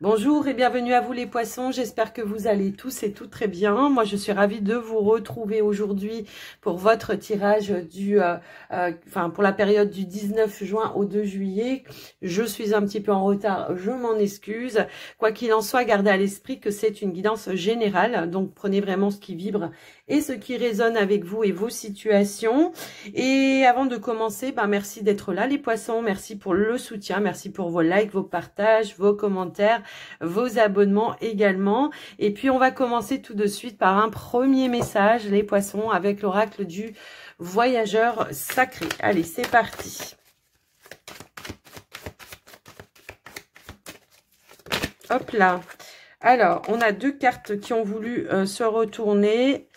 Bonjour et bienvenue à vous les poissons, j'espère que vous allez tous et toutes très bien. Moi je suis ravie de vous retrouver aujourd'hui pour votre tirage pour la période du 19 juin au 2 juillet. Je suis un petit peu en retard, je m'en excuse. Quoi qu'il en soit, gardez à l'esprit que c'est une guidance générale, donc prenez vraiment ce qui vibre et ce qui résonne avec vous et vos situations. Et avant de commencer, merci d'être là les poissons, merci pour le soutien, merci pour vos likes, vos partages, vos commentaires, vos abonnements également. Et puis on va commencer tout de suite par un premier message les poissons avec l'oracle du voyageur sacré. Allez, c'est parti. Hop là. Alors, on a deux cartes qui ont voulu se retourner.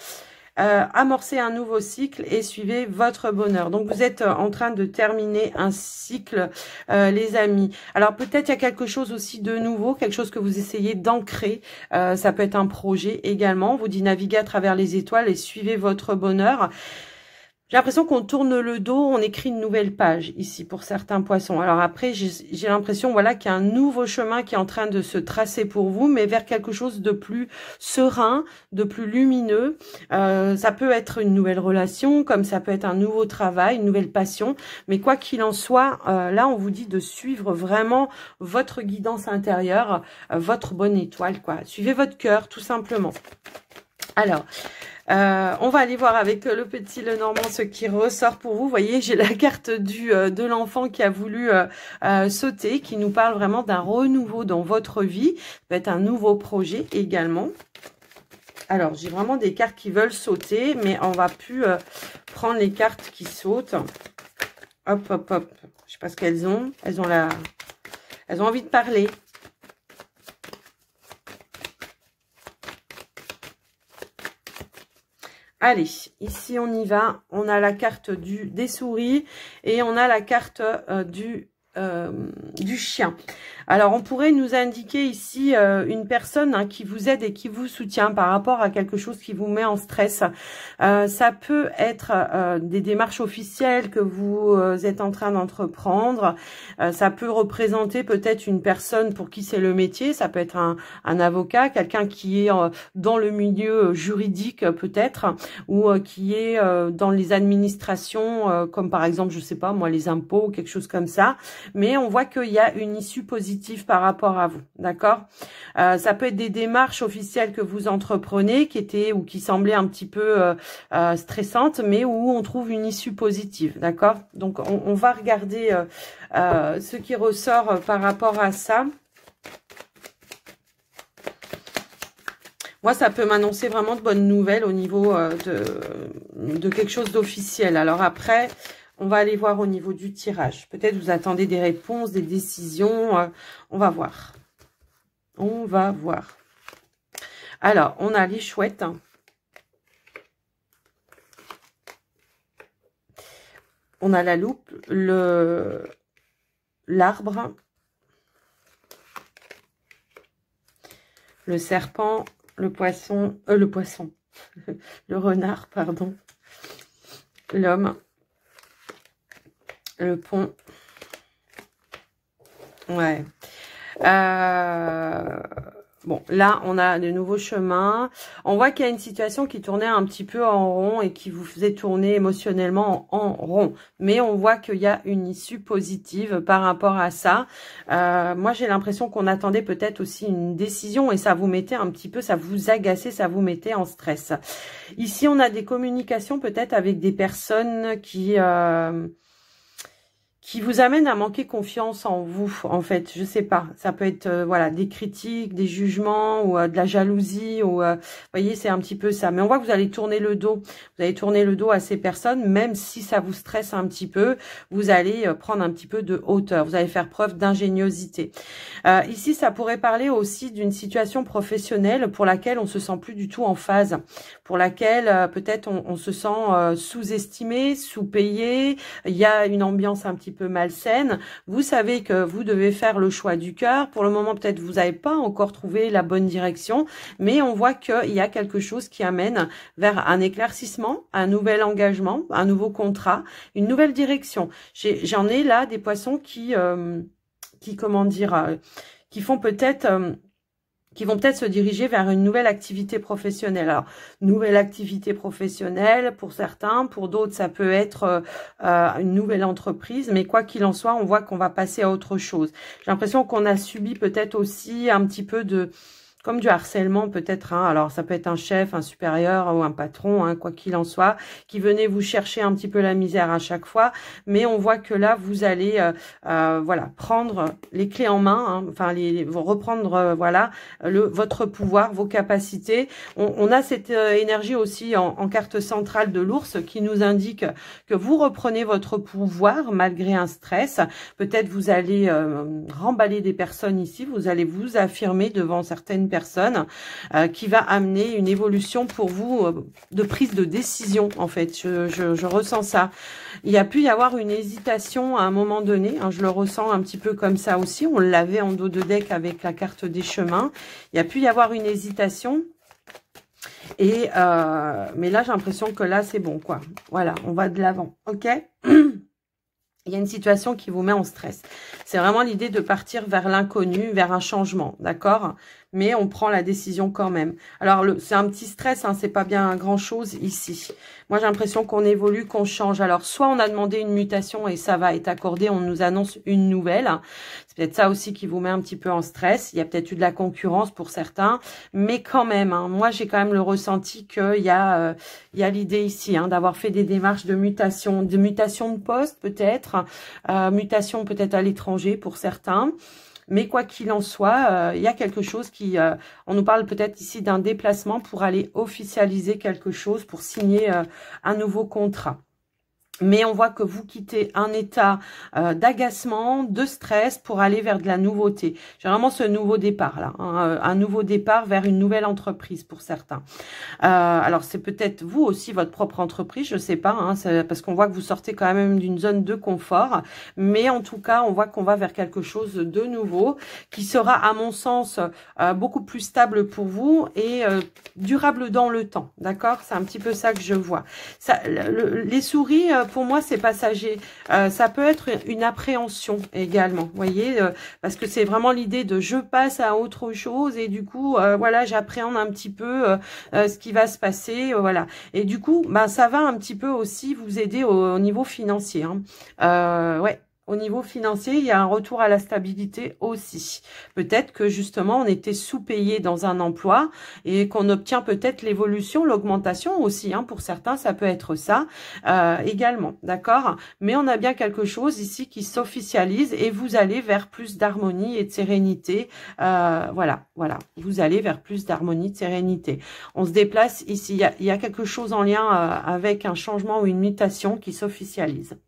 Amorcez un nouveau cycle et suivez votre bonheur. Donc, vous êtes en train de terminer un cycle, les amis. Alors, peut-être il y a quelque chose aussi de nouveau, quelque chose que vous essayez d'ancrer. Ça peut être un projet également. On vous dit naviguez à travers les étoiles et suivez votre bonheur. J'ai l'impression qu'on tourne le dos, on écrit une nouvelle page ici pour certains poissons. Alors après, j'ai l'impression voilà, qu'il y a un nouveau chemin qui est en train de se tracer pour vous, mais vers quelque chose de plus serein, de plus lumineux. Ça peut être une nouvelle relation, comme ça peut être un nouveau travail, une nouvelle passion. Mais quoi qu'il en soit, là, on vous dit de suivre vraiment votre guidance intérieure, votre bonne étoile, quoi. Suivez votre cœur, tout simplement. Alors... on va aller voir avec le petit Lenormand ce qui ressort pour vous. Vous voyez, j'ai la carte de l'enfant qui a voulu sauter, qui nous parle vraiment d'un renouveau dans votre vie. Ça peut être un nouveau projet également. Alors, j'ai vraiment des cartes qui veulent sauter, mais on va plus prendre les cartes qui sautent. Hop, hop, hop. Je sais pas ce qu'elles ont. Elles ont envie de parler. Allez, ici on y va. On a la carte des souris et on a la carte du chien. Alors, on pourrait nous indiquer ici une personne qui vous aide et qui vous soutient par rapport à quelque chose qui vous met en stress. Ça peut être des démarches officielles que vous êtes en train d'entreprendre. Ça peut représenter peut-être une personne pour qui c'est le métier. Ça peut être un avocat, quelqu'un qui est dans le milieu juridique peut-être, ou qui est dans les administrations, comme par exemple, je sais pas moi, les impôts, quelque chose comme ça. Mais on voit qu'il y a une issue positive par rapport à vous, d'accord? Ça peut être des démarches officielles que vous entreprenez qui étaient ou qui semblaient un petit peu stressantes, mais où on trouve une issue positive, d'accord? Donc, on va regarder ce qui ressort par rapport à ça. Moi, ça peut m'annoncer vraiment de bonnes nouvelles au niveau de quelque chose d'officiel. Alors après... on va aller voir au niveau du tirage. Peut-être vous attendez des réponses, des décisions. On va voir. On va voir. Alors, on a les chouettes. On a la loupe, l'arbre, le serpent, le poisson, le renard, pardon, l'homme. Le pont. Ouais. Bon, là, on a de nouveaux chemins. On voit qu'il y a une situation qui tournait un petit peu en rond et qui vous faisait tourner émotionnellement en rond. Mais on voit qu'il y a une issue positive par rapport à ça. Moi, j'ai l'impression qu'on attendait peut-être aussi une décision et ça vous mettait un petit peu, ça vous agaçait, ça vous mettait en stress. Ici, on a des communications peut-être avec des personnes qui vous amène à manquer confiance en vous, en fait, je sais pas. Ça peut être, voilà, des critiques, des jugements ou de la jalousie. Ou, vous voyez, c'est un petit peu ça. Mais on voit que vous allez tourner le dos. Vous allez tourner le dos à ces personnes, même si ça vous stresse un petit peu. Vous allez prendre un petit peu de hauteur. Vous allez faire preuve d'ingéniosité. Ici, ça pourrait parler aussi d'une situation professionnelle pour laquelle on se sent plus du tout en phase. Pour laquelle, peut-être, on se sent sous-estimé, sous-payé. Il y a une ambiance un petit peu malsaine. Vous savez que vous devez faire le choix du cœur. Pour le moment, peut-être vous n'avez pas encore trouvé la bonne direction, mais on voit qu'il y a quelque chose qui amène vers un éclaircissement, un nouvel engagement, un nouveau contrat, une nouvelle direction. J'en ai là des poissons qui comment dire, qui font peut-être... qui vont peut-être se diriger vers une nouvelle activité professionnelle. Alors, nouvelle activité professionnelle pour certains, pour d'autres, ça peut être une nouvelle entreprise, mais quoi qu'il en soit, on voit qu'on va passer à autre chose. J'ai l'impression qu'on a subi peut-être aussi un petit peu de... comme du harcèlement peut-être, hein. Alors ça peut être un chef, un supérieur ou un patron, hein, quoi qu'il en soit, qui venait vous chercher un petit peu la misère à chaque fois, mais on voit que là, vous allez voilà, prendre les clés en main, hein, enfin reprendre voilà, votre pouvoir, vos capacités. On a cette énergie aussi en carte centrale de l'ours qui nous indique que vous reprenez votre pouvoir malgré un stress. Peut-être vous allez remballer des personnes ici, vous allez vous affirmer devant certaines personne qui va amener une évolution pour vous de prise de décision en fait. Je ressens ça. Il y a pu y avoir une hésitation à un moment donné, hein, je le ressens un petit peu comme ça aussi. On l'avait en dos de deck avec la carte des chemins. Il y a pu y avoir une hésitation. Et mais là j'ai l'impression que là c'est bon quoi. Voilà, on va de l'avant. Ok. Il y a une situation qui vous met en stress. C'est vraiment l'idée de partir vers l'inconnu, vers un changement, d'accord? Mais on prend la décision quand même. Alors, c'est un petit stress, hein, c'est pas bien grand-chose ici. Moi, j'ai l'impression qu'on évolue, qu'on change. Alors, soit on a demandé une mutation et ça va être accordé, on nous annonce une nouvelle. C'est peut-être ça aussi qui vous met un petit peu en stress. Il y a peut-être eu de la concurrence pour certains, mais quand même, hein, moi, j'ai quand même le ressenti qu'il y a l'idée ici hein, d'avoir fait des démarches de mutation de poste peut-être, mutation peut-être à l'étranger pour certains. Mais quoi qu'il en soit, il y a quelque chose qui... on nous parle peut-être ici d'un déplacement pour aller officialiser quelque chose, pour signer un nouveau contrat. Mais on voit que vous quittez un état d'agacement, de stress pour aller vers de la nouveauté. J'ai vraiment ce nouveau départ là, hein, un nouveau départ vers une nouvelle entreprise pour certains. Alors c'est peut-être vous aussi votre propre entreprise, je sais pas, hein, parce qu'on voit que vous sortez quand même d'une zone de confort. Mais en tout cas, on voit qu'on va vers quelque chose de nouveau qui sera à mon sens beaucoup plus stable pour vous et durable dans le temps. D'accord? C'est un petit peu ça que je vois. Ça, les souris... pour moi, c'est passager. Ça peut être une appréhension également, vous voyez, parce que c'est vraiment l'idée de je passe à autre chose et du coup, voilà, j'appréhende un petit peu ce qui va se passer, voilà. Et du coup, ben, ça va un petit peu aussi vous aider au niveau financier. Hein. Ouais. Au niveau financier, il y a un retour à la stabilité aussi. Peut-être que justement, on était sous-payé dans un emploi et qu'on obtient peut-être l'évolution, l'augmentation aussi. Hein, pour certains, ça peut être ça également, d'accord? Mais on a bien quelque chose ici qui s'officialise et vous allez vers plus d'harmonie et de sérénité. Voilà. Vous allez vers plus d'harmonie, de sérénité. On se déplace ici. Il y a quelque chose en lien avec un changement ou une mutation qui s'officialise.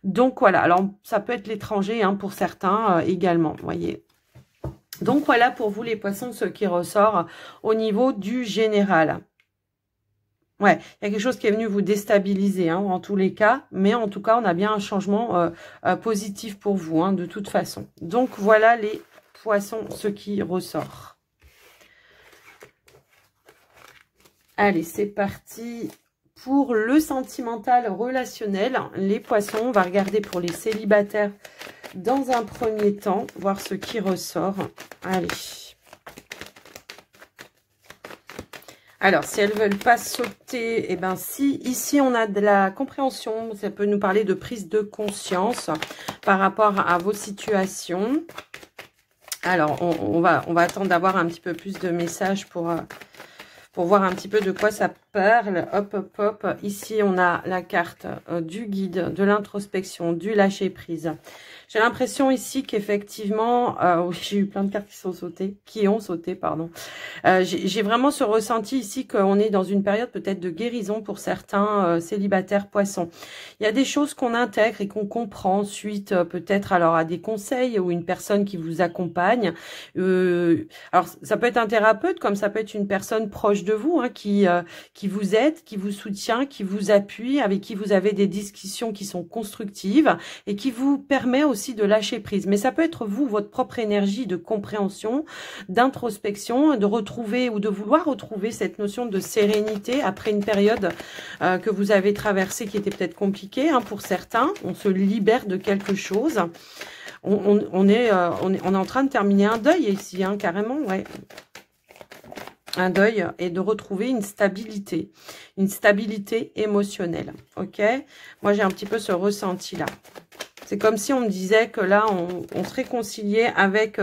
Donc voilà, alors ça peut être l'étranger hein, pour certains également, vous voyez. Donc voilà pour vous les poissons, ce qui ressort au niveau du général. Ouais, il y a quelque chose qui est venu vous déstabiliser hein, en tous les cas, mais en tout cas on a bien un changement positif pour vous hein, de toute façon. Donc voilà les poissons, ce qui ressort. Allez, c'est parti. Pour le sentimental relationnel, les poissons, on va regarder pour les célibataires dans un premier temps, voir ce qui ressort. Allez. Alors, si elles ne veulent pas sauter, eh ben si, ici on a de la compréhension, ça peut nous parler de prise de conscience par rapport à vos situations. Alors, on va attendre d'avoir un petit peu plus de messages pour voir un petit peu de quoi ça parle. Hop, hop, hop. Ici, on a la carte du guide, de l'introspection, du lâcher-prise. J'ai l'impression ici qu'effectivement, j'ai eu plein de cartes qui ont sauté, pardon. J'ai vraiment ce ressenti ici qu'on est dans une période peut-être de guérison pour certains célibataires poissons. Il y a des choses qu'on intègre et qu'on comprend suite peut-être alors à des conseils ou une personne qui vous accompagne. Alors, ça peut être un thérapeute comme ça peut être une personne proche de vous hein, qui vous aide, qui vous soutient, qui vous appuie, avec qui vous avez des discussions qui sont constructives et qui vous permet aussi de lâcher prise. Mais ça peut être vous, votre propre énergie de compréhension, d'introspection, de retrouver ou de vouloir retrouver cette notion de sérénité après une période que vous avez traversée qui était peut-être compliquée hein, pour certains. On se libère de quelque chose. on est en train de terminer un deuil ici, hein, carrément, ouais. Un deuil et de retrouver une stabilité émotionnelle, ok? Moi, j'ai un petit peu ce ressenti-là. C'est comme si on me disait que là, on se réconciliait avec,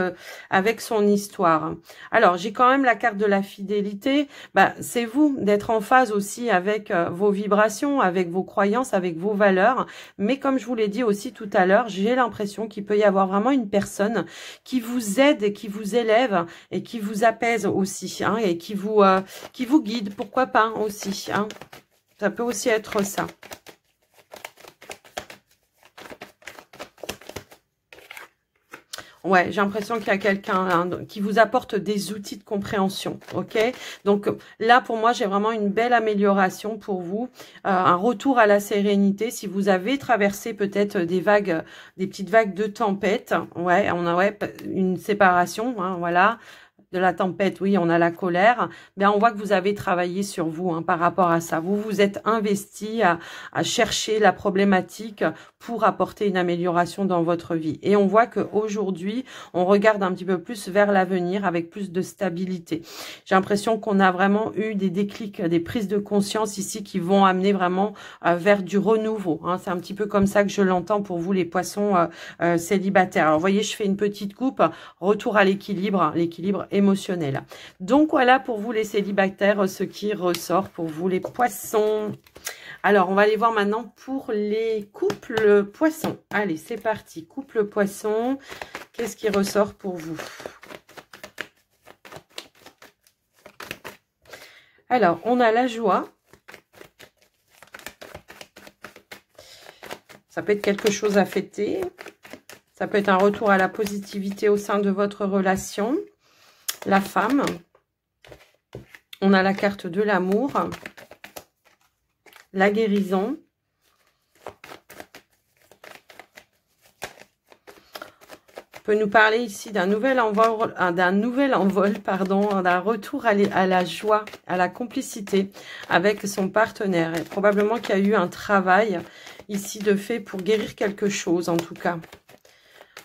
avec son histoire. Alors, j'ai quand même la carte de la fidélité. Bah, c'est vous d'être en phase aussi avec vos vibrations, avec vos croyances, avec vos valeurs. Mais comme je vous l'ai dit aussi tout à l'heure, j'ai l'impression qu'il peut y avoir vraiment une personne qui vous aide et qui vous élève et qui vous apaise aussi, hein, et qui vous guide, pourquoi pas aussi, hein. Ça peut aussi être ça. Ouais, j'ai l'impression qu'il y a quelqu'un hein, qui vous apporte des outils de compréhension, ok? Donc là, pour moi, j'ai vraiment une belle amélioration pour vous, un retour à la sérénité. Si vous avez traversé peut-être des vagues, des petites vagues de tempête, ouais, on a une séparation, hein, voilà. De la tempête, oui, on a la colère, mais on voit que vous avez travaillé sur vous hein, par rapport à ça. Vous vous êtes investi à chercher la problématique pour apporter une amélioration dans votre vie. Et on voit qu'aujourd'hui, on regarde un petit peu plus vers l'avenir avec plus de stabilité. J'ai l'impression qu'on a vraiment eu des déclics, des prises de conscience ici qui vont amener vraiment vers du renouveau. Hein. C'est un petit peu comme ça que je l'entends pour vous, les poissons célibataires. Alors, vous voyez, je fais une petite coupe, retour à l'équilibre émotionnel. Donc voilà pour vous les célibataires, ce qui ressort pour vous les poissons. Alors on va aller voir maintenant pour les couples poissons. Allez, c'est parti. Couple poisson, qu'est-ce qui ressort pour vous? Alors, on a la joie. Ça peut être quelque chose à fêter. Ça peut être un retour à la positivité au sein de votre relation. La femme, on a la carte de l'amour, la guérison, on peut nous parler ici d'un nouvel envol, d'un retour à la joie, à la complicité avec son partenaire. Et probablement qu'il y a eu un travail ici de fait pour guérir quelque chose en tout cas.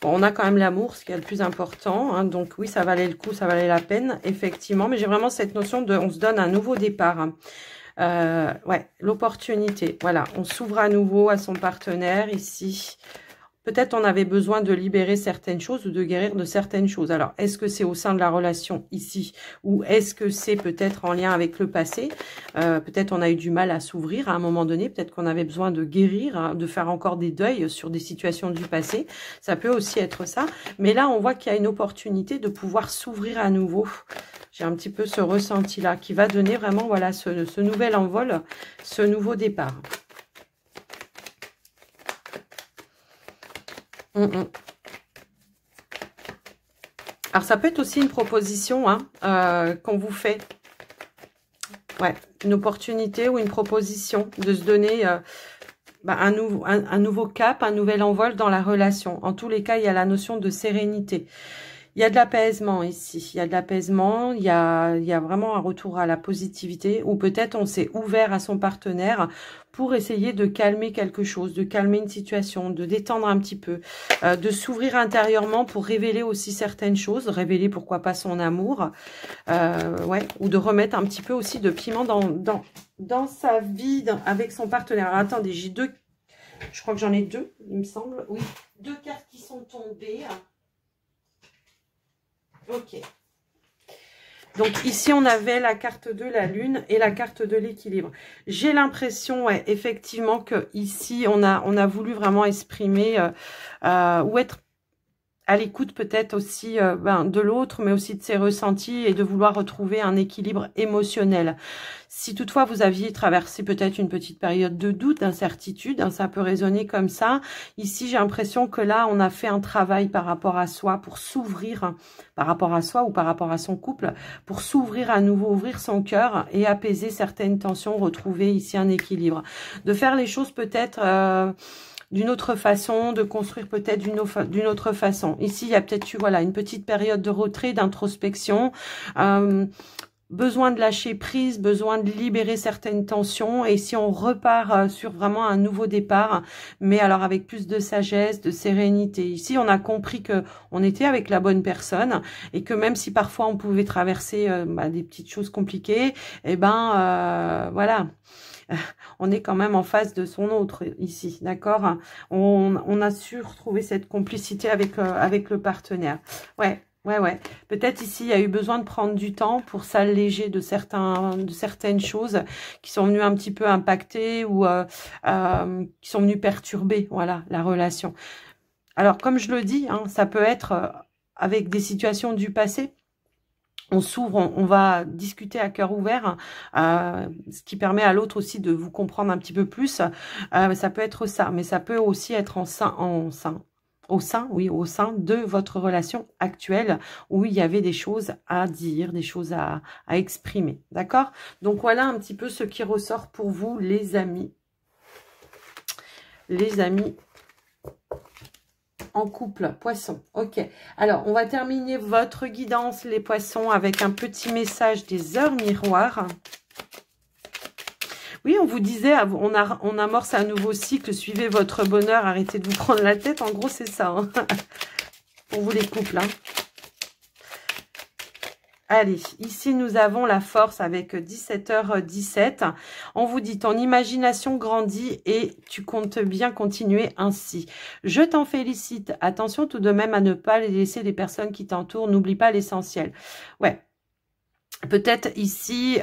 Bon, on a quand même l'amour, ce qui est le plus important. Hein, donc oui, ça valait le coup, ça valait la peine, effectivement. Mais j'ai vraiment cette notion de, on se donne un nouveau départ. Hein. Ouais, l'opportunité. Voilà, on s'ouvre à nouveau à son partenaire ici. Peut-être on avait besoin de libérer certaines choses ou de guérir de certaines choses. Alors, est-ce que c'est au sein de la relation ici ou est-ce que c'est peut-être en lien avec le passé? Peut-être on a eu du mal à s'ouvrir à un moment donné. Peut-être qu'on avait besoin de guérir, hein, de faire encore des deuils sur des situations du passé. Ça peut aussi être ça. Mais là, on voit qu'il y a une opportunité de pouvoir s'ouvrir à nouveau. J'ai un petit peu ce ressenti-là qui va donner vraiment voilà, ce nouvel envol, ce nouveau départ. Alors, ça peut être aussi une proposition hein, qu'on vous fait. Ouais, une opportunité ou une proposition de se donner un nouveau cap, un nouvel envol dans la relation. En tous les cas, il y a la notion de sérénité. Il y a de l'apaisement ici, il y a de l'apaisement, il y a vraiment un retour à la positivité ou peut-être on s'est ouvert à son partenaire pour essayer de calmer quelque chose, de calmer une situation, de détendre un petit peu, de s'ouvrir intérieurement pour révéler aussi certaines choses, révéler pourquoi pas son amour, ouais, ou de remettre un petit peu aussi de piment dans sa vie avec son partenaire. Alors, attendez, j'ai deux, je crois que j'en ai deux, il me semble, oui, deux cartes qui sont tombées. Ok. Donc ici, on avait la carte de la lune et la carte de l'équilibre. J'ai l'impression, ouais, effectivement, que ici, on a voulu vraiment exprimer ou être à l'écoute peut-être aussi de l'autre, mais aussi de ses ressentis et de vouloir retrouver un équilibre émotionnel. Si toutefois vous aviez traversé peut-être une petite période de doute, d'incertitude, hein, ça peut résonner comme ça. Ici, j'ai l'impression que là, on a fait un travail par rapport à soi pour s'ouvrir, par rapport à soi ou par rapport à son couple, pour s'ouvrir à nouveau, ouvrir son cœur et apaiser certaines tensions, retrouver ici un équilibre. De faire les choses peut-être... d'une autre façon, de construire peut-être d'une autre façon. Ici, il y a peut-être eu voilà, une petite période de retrait, d'introspection, besoin de lâcher prise, besoin de libérer certaines tensions. Et si on repart sur vraiment un nouveau départ, mais alors avec plus de sagesse, de sérénité. Ici, on a compris que on était avec la bonne personne et que même si parfois on pouvait traverser des petites choses compliquées, eh ben voilà. On est quand même en face de son autre ici, d'accord? On a su retrouver cette complicité avec le partenaire. Ouais. Ouais. Peut-être ici, il y a eu besoin de prendre du temps pour s'alléger de certaines choses qui sont venues un petit peu impacter ou qui sont venues perturber, voilà, la relation. Alors, comme je le dis, hein, ça peut être avec des situations du passé. On s'ouvre, on va discuter à cœur ouvert, ce qui permet à l'autre aussi de vous comprendre un petit peu plus. Ça peut être ça, mais ça peut aussi être au sein de votre relation actuelle où il y avait des choses à dire, des choses à exprimer. D'accord? Donc voilà un petit peu ce qui ressort pour vous, les amis. Les amis en couple, poisson. Ok. Alors, on va terminer votre guidance, les poissons, avec un petit message des heures miroirs. Oui, on vous disait, on amorce un nouveau cycle, suivez votre bonheur, arrêtez de vous prendre la tête. En gros, c'est ça. Hein. Pour vous les couples. Hein. Allez, ici nous avons la force avec 17h17. On vous dit, ton imagination grandit et tu comptes bien continuer ainsi. Je t'en félicite. Attention tout de même à ne pas laisser les personnes qui t'entourent. N'oublie pas l'essentiel. Ouais, peut-être ici...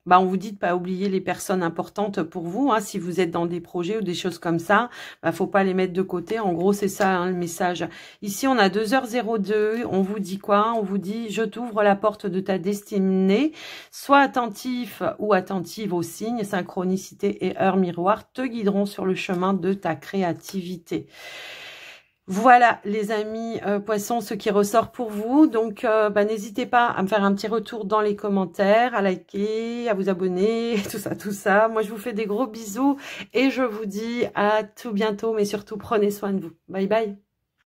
on vous dit de pas oublier les personnes importantes pour vous. Hein, si vous êtes dans des projets ou des choses comme ça, faut pas les mettre de côté. En gros, c'est ça hein, le message. Ici, on a 2h02. On vous dit quoi? On vous dit, je t'ouvre la porte de ta destinée. Sois attentif ou attentive aux signes. Synchronicité et heure miroir te guideront sur le chemin de ta créativité. Voilà les amis poissons, ce qui ressort pour vous. Donc n'hésitez pas à me faire un petit retour dans les commentaires, à liker, à vous abonner, tout ça. Moi je vous fais des gros bisous et je vous dis à tout bientôt, mais surtout prenez soin de vous. Bye bye.